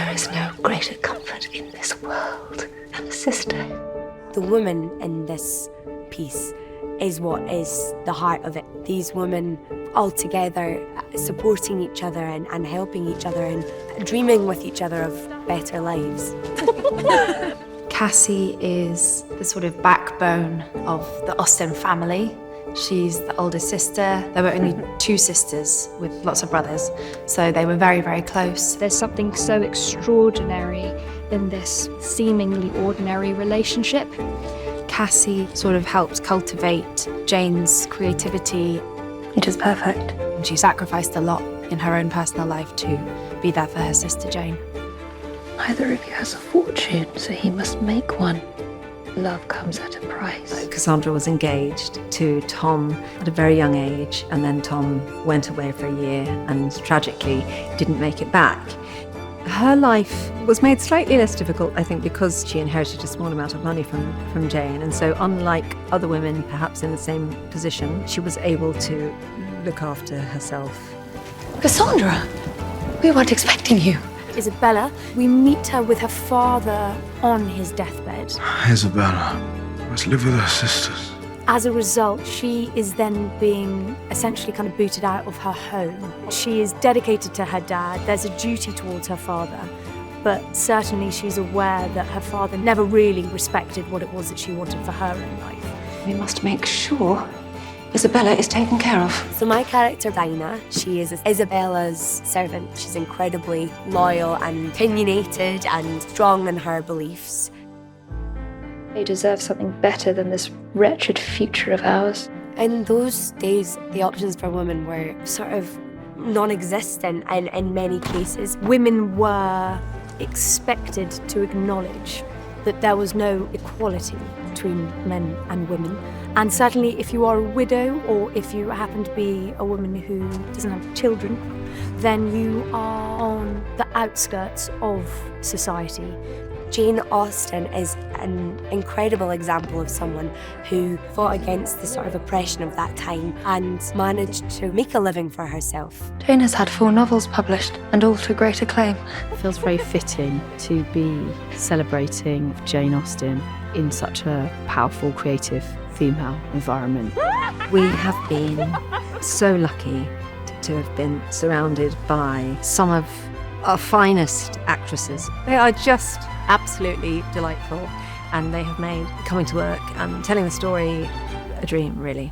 There is no greater comfort in this world than a sister. The woman in this piece is what is the heart of it. These women all together supporting each other and helping each other and dreaming with each other of better lives. Cassie is the sort of backbone of the Austen family. She's the older sister. There were only 2 sisters with lots of brothers, so they were very, very close. There's something so extraordinary in this seemingly ordinary relationship. Cassie sort of helped cultivate Jane's creativity. It is perfect. And she sacrificed a lot in her own personal life to be there for her sister Jane. Neither of you has a fortune, so he must make one. Love comes at a price. Cassandra was engaged to Tom at a very young age, and then Tom went away for a year and tragically didn't make it back. Her life was made slightly less difficult, I think, because she inherited a small amount of money from Jane, and so unlike other women perhaps in the same position, she was able to look after herself. Cassandra, we weren't expecting you. Isabella, we meet her with her father on his deathbed. Isabella must live with her sisters. As a result, she is then being essentially kind of booted out of her home. She is dedicated to her dad. There's a duty towards her father, but certainly she's aware that her father never really respected what it was that she wanted for her own life. We must make sure Isabella is taken care of. So my character, Dina, she is Isabella's servant. She's incredibly loyal and opinionated and strong in her beliefs. They deserve something better than this wretched future of ours. In those days, the options for women were sort of non-existent, and in many cases, women were expected to acknowledge that there was no equality between men and women. And certainly if you are a widow, or if you happen to be a woman who doesn't have children, then you are on the outskirts of society. Jane Austen is an incredible example of someone who fought against the sort of oppression of that time and managed to make a living for herself. Jane has had 4 novels published, and all to great acclaim. It feels very fitting to be celebrating Jane Austen in such a powerful, creative female environment. We have been so lucky to have been surrounded by some of our finest actresses. They are just absolutely delightful, and they have made coming to work and telling the story a dream, really.